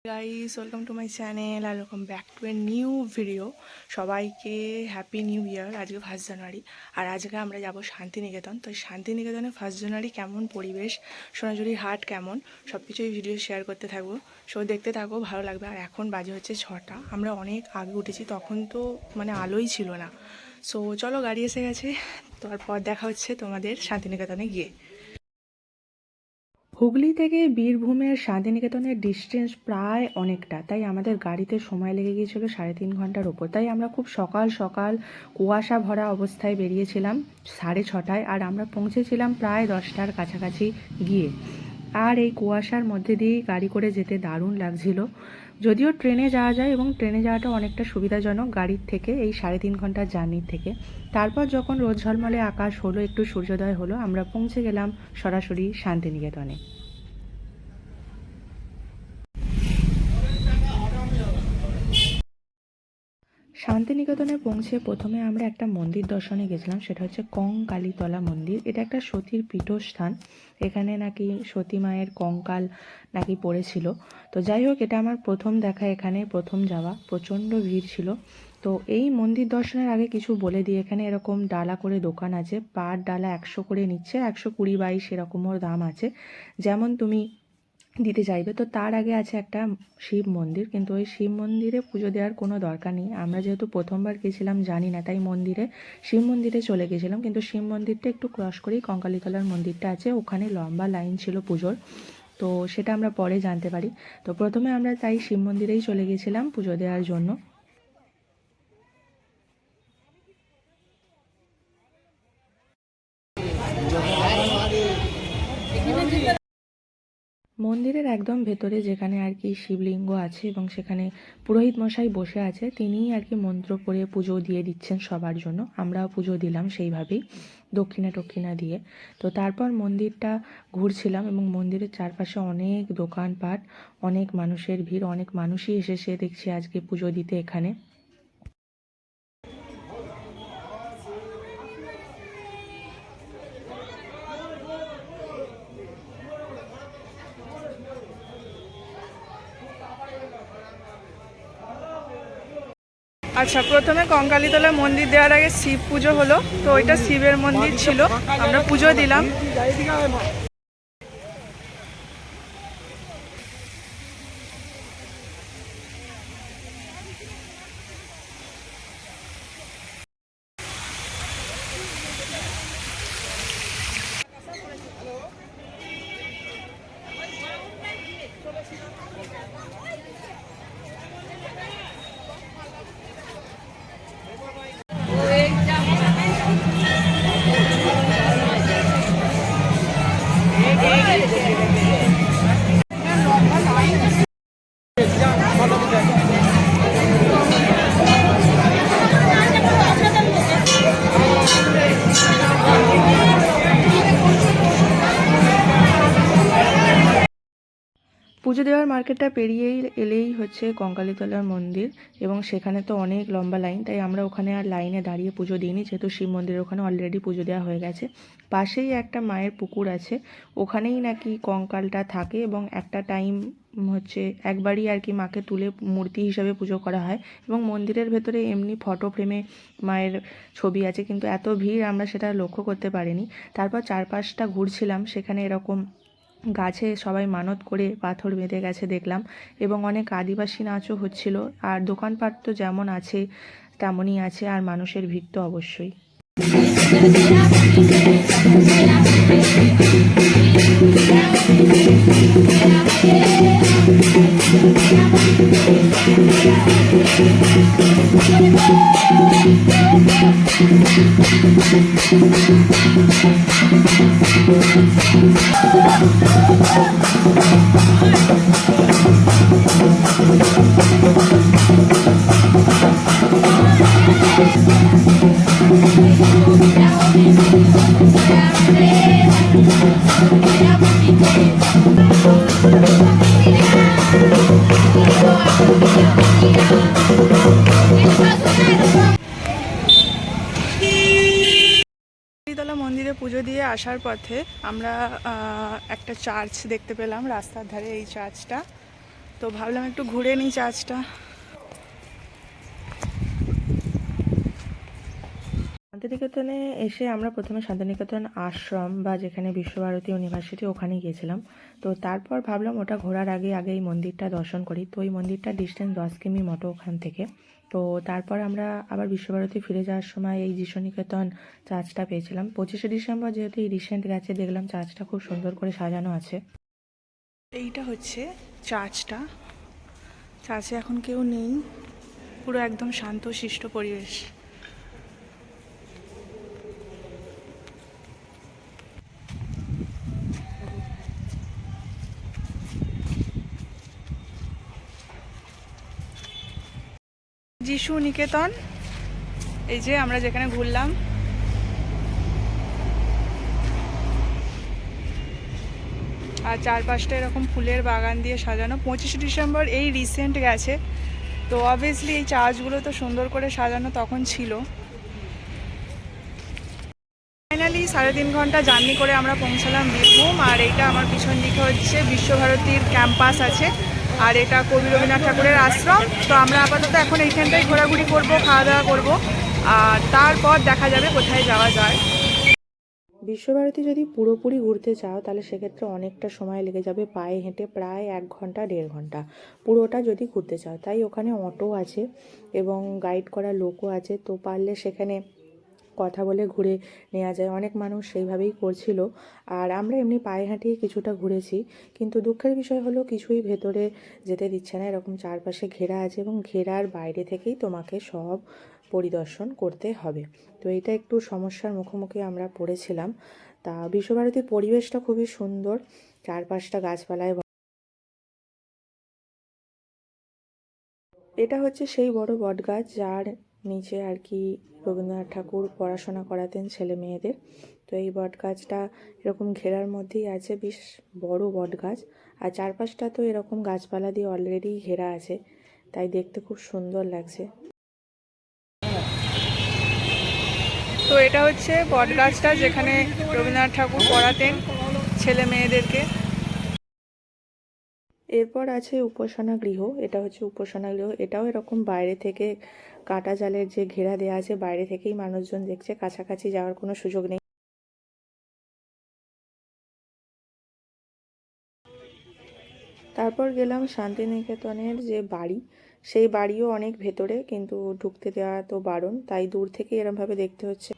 Guys, welcome to my channel আর welcome back to a new video. সবাইকে happy new year. আজকে 1 জানুয়ারি আর আজকে আমরা যাব শান্তিনিকেতন। তো শান্তিনিকেতনে 1 জানুয়ারি কেমন পরিবেশ, সোনাঝুরির হাট কেমন, সব কিছুই ভিডিও শেয়ার করতে থাকবো। সো দেখতে থাকো, ভালো লাগবে। আর এখন বাজে হচ্ছে 6টা। আমরা অনেক আগে উঠেছি, তখন তো মানে আলোই ছিল না। সো চলো, গাড়ি এসে গেছে। তারপর দেখা হচ্ছে তোমাদের শান্তিনিকেতনে গিয়ে। হুগলি থেকে বীরভূমের শান্তিনিকেতনের ডিস্টেন্স প্রায় অনেকটা, তাই আমাদের গাড়িতে সময় লেগে গিয়েছিল 3.5 ঘন্টার ওপর। তাই আমরা খুব সকাল সকাল কুয়াশা ভরা অবস্থায় বেরিয়েছিলাম 6:30টায়, আর আমরা পৌঁছেছিলাম প্রায় 10টার কাছাকাছি গিয়ে। আর এই কুয়াশার মধ্যে দিয়েই গাড়ি করে যেতে দারুণ লাগছিল। যদিও ট্রেনে যাওয়া যায় এবং ট্রেনে যাওয়াটা অনেকটা সুবিধাজনক গাড়ির থেকে, এই 3.5 ঘন্টার জার্নির থেকে। তারপর যখন রোদ ঝলমলে আকাশ হলো, একটু সূর্যোদয় হলো, আমরা পৌঁছে গেলাম সরাসরি শান্তিনিকেতনে। শান্তিনিকেতনে পৌঁছে প্রথমে আমরা একটা মন্দির দর্শনে গেছিলাম, সেটা হচ্ছে কঙ্কালীতলা মন্দির। এটা একটা সতীর পীঠস্থান। এখানে নাকি সতী মায়ের কঙ্কাল নাকি পড়েছিল। তো যাই হোক, এটা আমার প্রথম দেখা, এখানে প্রথম যাওয়া। প্রচণ্ড ভিড় ছিল। তো এই মন্দির দর্শনের আগে কিছু বলে দিই, এখানে এরকম ডালা করে দোকান আছে। পার ডালা 100 করে নিচ্ছে, 120-22 এরকমও দাম আছে, যেমন তুমি দিতে চাইবে। তো তার আগে আছে একটা শিব মন্দির, কিন্তু ওই শিব মন্দিরে পুজো দেওয়ার কোনো দরকার নেই। আমরা যেহেতু প্রথমবার গেছিলাম জানি না, তাই শিব মন্দিরে চলে গেছিলাম। কিন্তু শিব মন্দিরটা একটু ক্রস করেই কঙ্কালীতলার মন্দিরটা আছে, ওখানে লম্বা লাইন ছিল পুজোর। তো সেটা আমরা পরে জানতে পারি। তো প্রথমে আমরা তাই শিব মন্দিরেই চলে গেছিলাম পুজো দেওয়ার জন্য। মন্দিরের একদম ভেতরে যেখানে আর কি শিবলিঙ্গ আছে এবং সেখানে পুরোহিত মশাই বসে আছে, তিনিই আর কি মন্ত্র পড়ে পুজো দিয়ে দিচ্ছেন সবার জন্য। আমরাও পুজো দিলাম সেইভাবেই, দক্ষিণা দিয়ে। তো তারপর মন্দিরটা ঘুরছিলাম এবং মন্দিরের চারপাশে অনেক দোকানপাট, অনেক মানুষের ভিড়, অনেক মানুষই এসেছে দেখছি আজকে পুজো দিতে এখানে। আচ্ছা, প্রথমে কঙ্কালীতলা মন্দির দেওয়ার আগে শিব পুজো হলো। তো ওইটা শিবের মন্দির ছিল, আমরা পুজো দিলাম। পুজো দেওয়ার মার্কেটটা পেরিয়েই এলেই হচ্ছে কঙ্কালীতলার মন্দির, এবং সেখানে তো অনেক লম্বা লাইন, তাই আমরা ওখানে আর লাইনে দাঁড়িয়ে পুজো দিইনি, যেহেতু শিব মন্দিরের ওখানে অলরেডি পুজো দেওয়া হয়ে গেছে। পাশেই একটা মায়ের পুকুর আছে, ওখানেই নাকি কঙ্কালটা থাকে এবং একটা টাইম হচ্ছে একবারই আর কি মাকে তুলে মূর্তি হিসাবে পুজো করা হয়। এবং মন্দিরের ভেতরে এমনি ফটো ফ্রেমে মায়ের ছবি আছে, কিন্তু এত ভিড় আমরা সেটা লক্ষ্য করতে পারিনি। তারপর চারপাশটা ঘুরছিলাম, সেখানে এরকম গাছে সবাই মানত করে পাথর বেঁধে গেছে দেখলাম, এবং অনেক আদিবাসী নাচও হচ্ছিল। আর দোকানপাট তো যেমন আছে তেমনই আছে, আর মানুষের ভিড় তো অবশ্যই। আসার পথে আমরা একটা চার্চ দেখতে পেলাম রাস্তার ধারে, এই চার্চটা। তো ভাবলাম একটু ঘুরে নিই চার্চটা। শান্তিনিকেতনে এসে আমরা প্রথমে শান্তিনিকেতন আশ্রম বা যেখানে বিশ্বভারতী ইউনিভার্সিটি ওখানে গিয়েছিলাম। তো তারপর ভাবলাম ওটা ঘোরার আগে এই মন্দিরটা দর্শন করি। তো ওই মন্দিরটা ডিস্টেন্স 10 কিমি মতো ওখান থেকে। তো তারপর আমরা আবার বিশ্বভারতী ফিরে যাওয়ার সময় এই যিশুনিকেতন চার্চটা পেয়েছিলাম। 25শে ডিসেম্বর যেহেতু এই রিসেন্ট গেছে, দেখলাম চার্চটা খুব সুন্দর করে সাজানো আছে। এইটা হচ্ছে চার্চটা। চার্চে এখন কেউ নেই, পুরো একদম শান্তশিষ্ট পরিবেশ। যিশু নিকেতন, এই যে আমরা যেখানে ঘুরলাম। আর চারপাশটা এরকম ফুলের বাগান দিয়ে সাজানো। 25শে ডিসেম্বর এই রিসেন্ট গেছে, তো অবভিয়াসলি এই চার্চগুলো তো সুন্দর করে সাজানো তখন ছিল। ফাইনালি 3.5 ঘন্টা জার্নি করে আমরা পৌঁছালাম বীরভূম। আর এইটা আমার পিছন দিকে হচ্ছে বিশ্বভারতীর ক্যাম্পাস আছে, আর এটা কবি রবীন্দ্রনাথ ঠাকুরের আশ্রম। তো আমরা আপাতত এখন এইখানটাই ঘোরাঘুরি করব, খাওয়া দাওয়া করবো, আর তারপর দেখা যাবে কোথায় যাওয়া যায়। বিশ্বভারতী যদি পুরোপুরি ঘুরতে চাও তাহলে সেক্ষেত্রে অনেকটা সময় লেগে যাবে, পায়ে হেঁটে প্রায় 1 ঘন্টা 1.5 ঘন্টা পুরোটা যদি ঘুরতে চাও। তাই ওখানে অটো আছে এবং গাইড করা লোকও আছে, তো পারলে সেখানে কথা বলে ঘুরে নেওয়া যায়। অনেক মানুষ সেইভাবেই করছিল। আর আমরা এমনি পায়ে হাঁটিয়ে কিছুটা ঘুরেছি, কিন্তু দুঃখের বিষয় হলো কিছুই ভেতরে যেতে দিচ্ছে না। এরকম চারপাশে ঘেরা আছে এবং ঘেরার বাইরে থেকেই তোমাকে সব পরিদর্শন করতে হবে। তো এটা একটু সমস্যার মুখোমুখি আমরা পড়েছিলাম। তা বিশ্বভারতীর পরিবেশটা খুবই সুন্দর, চারপাশটা গাছপালায়। এটা হচ্ছে সেই বড় বটগাছ যার নিচে আর কি রবীন্দ্রনাথ ঠাকুর পড়াশোনা করাতেন ছেলে মেয়েদের। তো এই বটগাছটা এরকম ঘেরার মধ্যেই আছে, বেশ বড় বটগাছ। আর চারপাশটা তো এরকম গাছপালা দিয়ে অলরেডি ঘেরা আছে, তাই দেখতে খুব সুন্দর লাগছে। তো এটা হচ্ছে বটগাছটা যেখানে রবীন্দ্রনাথ ঠাকুর পড়াতেন ছেলে মেয়েদেরকে। এরপর আছে উপাসনা গৃহ। এটা হচ্ছে উপাসনা গৃহ, এটাও এরকম বাইরে থেকে কাঁটা জালের যে ঘেরা দেওয়া আছে, বাইরে থেকেই মানুষজন দেখছে, কাছাকাছি যাওয়ার কোনো সুযোগ নেই। তারপর গেলাম শান্তিনিকেতনের যে বাড়ি, সেই বাড়িও অনেক ভেতরে, কিন্তু ঢুকতে দেওয়া তো বারণ, তাই দূর থেকে এরমভাবে দেখতে হচ্ছে।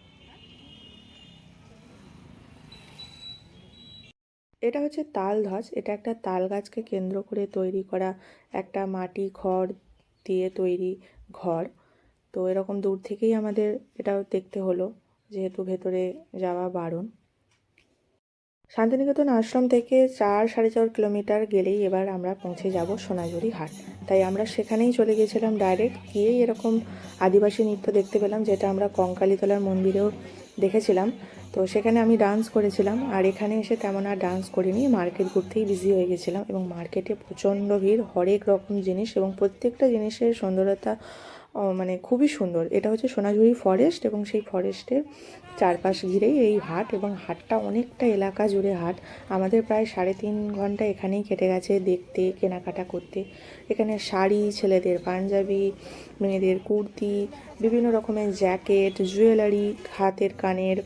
এটা হচ্ছে তালধ্বজ। এটা একটা তাল গাছকে কেন্দ্র করে তৈরি করা একটা মাটি খড় দিয়ে তৈরি ঘর। তো এরকম দূর থেকেই আমাদের এটাও দেখতে হলো, যেহেতু ভেতরে যাওয়া বারণ। শান্তিনিকেতন আশ্রম থেকে 4-4.5 কিলোমিটার গেলেই এবার আমরা পৌঁছে যাব সোনাঝুরি হাট। তাই আমরা সেখানেই চলে গেছিলাম ডাইরেক্ট। গিয়েই এরকম আদিবাসী নৃত্য দেখতে পেলাম, যেটা আমরা কঙ্কালীতলার মন্দিরেও দেখেছিলাম। তো সেখানে আমি ডান্স করেছিলাম, আর এখানে এসে তেমন আর ডান্স করিনি, মার্কেট ঘুরতেই বিজি হয়ে গেছিলাম। এবং মার্কেটে প্রচণ্ড ভিড়, হরেক রকম জিনিস, এবং প্রত্যেকটা জিনিসের সুন্দরতা মানে খুবই সুন্দর। এটা হচ্ছে সোনাঝুরি ফরেস্ট, এবং সেই ফরেস্টের চারপাশ ঘিরেই এই হাট, এবং হাটটা অনেকটা এলাকা জুড়ে হাট। আমাদের প্রায় 3.5 ঘন্টা এখানেই কেটে গেছে দেখতে, কেনাকাটা করতে। এখানে শাড়ি, ছেলেদের পাঞ্জাবি, মেয়েদের কুর্তি, বিভিন্ন রকমের জ্যাকেট, জুয়েলারি, হাতের কানের,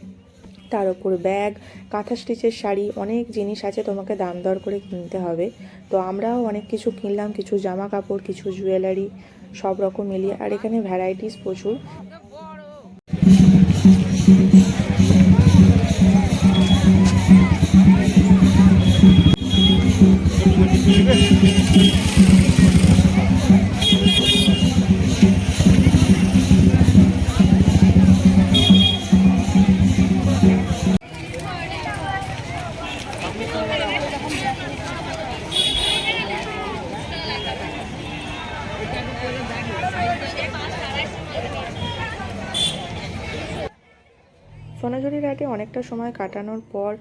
তার উপর ব্যাগ, কাঁথা স্টিচের শাড়ি, অনেক জিনিস আছে, তোমাকে দাম দর করে কিনতে হবে। তো আমরাও অনেক কিছু কিনলাম, কিছু জামা কাপড়, কিছু জুয়েলারি, সব রকম মিলিয়ে। আর এখানে ভ্যারাইটিস প্রচুর। সোনাঝুরির হাটে অনেকটা সময় কাটানোর পর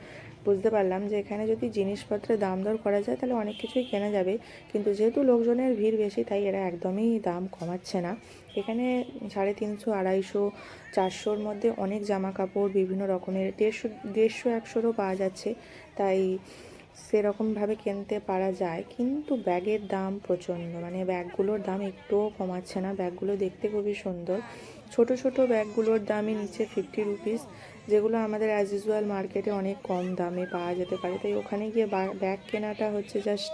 বুঝতে পারলাম যে এখানে যদি জিনিসপত্রের দাম দর করা যায় তাহলে অনেক কিছুই কেনা যাবে, কিন্তু যেহেতু লোকজনের ভিড় বেশি তাই এরা একদমই দাম কমাচ্ছে না। এখানে 350, 250, 400-র মধ্যে অনেক জামা কাপড় বিভিন্ন রকমের 150, 100-রও পাওয়া যাচ্ছে, তাই সেরকমভাবে কিনতে পারা যায়। কিন্তু ব্যাগের দাম প্রচণ্ড, মানে ব্যাগগুলোর দাম একটুও কমাচ্ছে না। ব্যাগগুলো দেখতে খুবই সুন্দর, ছোট ছোট ব্যাগগুলোর দামই নিচ্ছে 50 রুপিস, যেগুলো আমাদের অ্যাজ ইউজুয়াল মার্কেটে অনেক কম দামে পাওয়া যেতে পারে। তাই ওখানে গিয়ে ব্যাগ কেনাটা হচ্ছে জাস্ট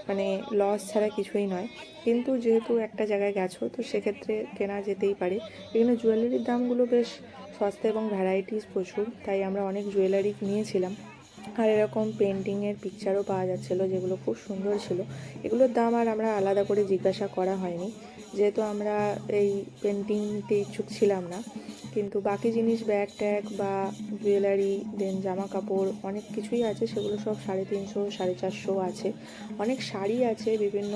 মানে লস ছাড়া কিছুই নয়। কিন্তু যেহেতু একটা জায়গায় গেছো তো সেক্ষেত্রে কেনা যেতেই পারে। এখানে জুয়েলারির দামগুলো বেশ সস্তা এবং ভ্যারাইটিস প্রচুর, তাই আমরা অনেক জুয়েলারি নিয়েছিলাম। আর এরকম পেন্টিংয়ের পিকচারও পাওয়া যাচ্ছিলো, যেগুলো খুব সুন্দর ছিল। এগুলোর দাম আর আমরা আলাদা করে জিজ্ঞাসা করা হয়নি, যেহেতু আমরা এই পেন্টিং নিতে ইচ্ছুক ছিলাম না। কিন্তু বাকি জিনিস ব্যাগ ট্যাগ বা জুয়েলারি দেন জামা কাপড় অনেক কিছুই আছে, সেগুলো সব 350, 450 আছে। অনেক শাড়ি আছে, বিভিন্ন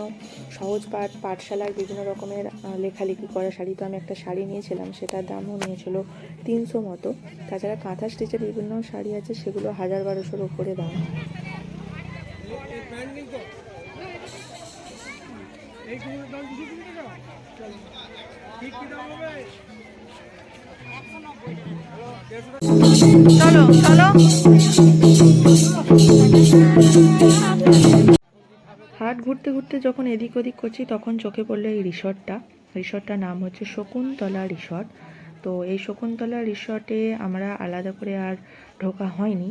সহজ পাঠশালার বিভিন্ন রকমের লেখালেখি করা শাড়ি। তো আমি একটা শাড়ি নিয়েছিলাম, সেটার দামও নিয়েছিল 300 মতো। তাছাড়া কাঁথা স্টিচের বিভিন্ন শাড়ি আছে, সেগুলো 1000-1200-র ওপরে দাম। চলো চলো। হাট ঘুরতে ঘুরতে যখন এদিক ওদিক করছি তখন চোখে পড়লো এই রিসর্টটার নাম হচ্ছে শকুন্তলা রিসর্ট। তো এই শকুন্তলা রিসর্টে আমরা আলাদা করে আর ঢোকা হয়নি,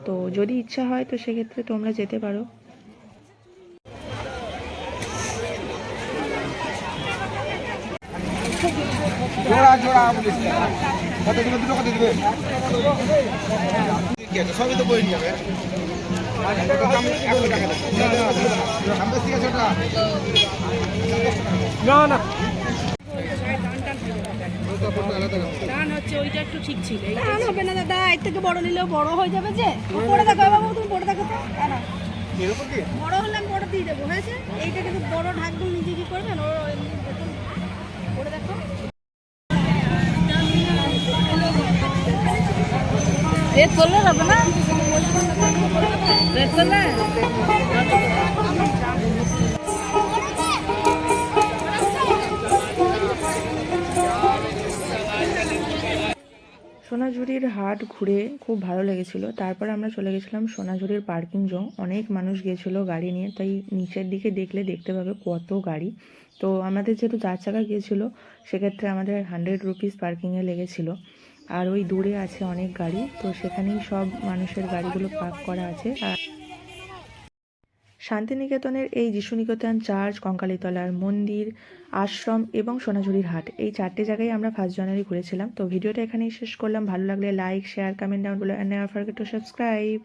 তো যদি ইচ্ছা হয় তো সেক্ষেত্রে তোমরা যেতে পারো। জোড়া জোড়া কতগুলো দুটো কত দিবে সবই তো বই নিয়ে যাবে না না দান হচ্ছে ওইটা একটু ঠিক ছিল। দান হবে না দাদা, এর থেকে বড় নিলেও বড় হয়ে যাবে যে। পরে দেখো বাবু, তুমি পরে দেখো তো। দাঁড়া, বড় হলে আমি বড় দিয়ে দেবো, হয়েছে? এইটা কিন্তু বড় ঢাকগুলো নিজে কি করবেন ও এমনি দেখুন, পরে দেখো। রেট করলে হবে না, রেট করলে সোনাঝুরির হাট ঘুরে খুব ভালো লেগেছিল। তারপর আমরা চলে গেছিলাম সোনাঝুরির পার্কিং জোন। অনেক মানুষ গিয়েছিল গাড়ি নিয়ে, তাই নিচের দিকে দেখলে দেখতে পাবে কত গাড়ি। তো আমাদের যেহেতু 4 চাকা গিয়েছিল সেক্ষেত্রে আমাদের 100 রুপিস পার্কিংয়ে লেগেছিল। আর ওই দূরে আছে অনেক গাড়ি, তো সেখানেই সব মানুষের গাড়িগুলো পার্ক করা আছে। আর শান্তিনিকেতনের এই যিশুনিকেতন চার্চ, কঙ্কালীতলার মন্দির, আশ্রম এবং সোনাঝুরির হাট, এই 4টে জায়গায় আমরা 1 জানুয়ারি ঘুরেছিলাম। তো ভিডিওটা এখানেই শেষ করলাম। ভালো লাগলে like, share, comment down below, and never forget to subscribe.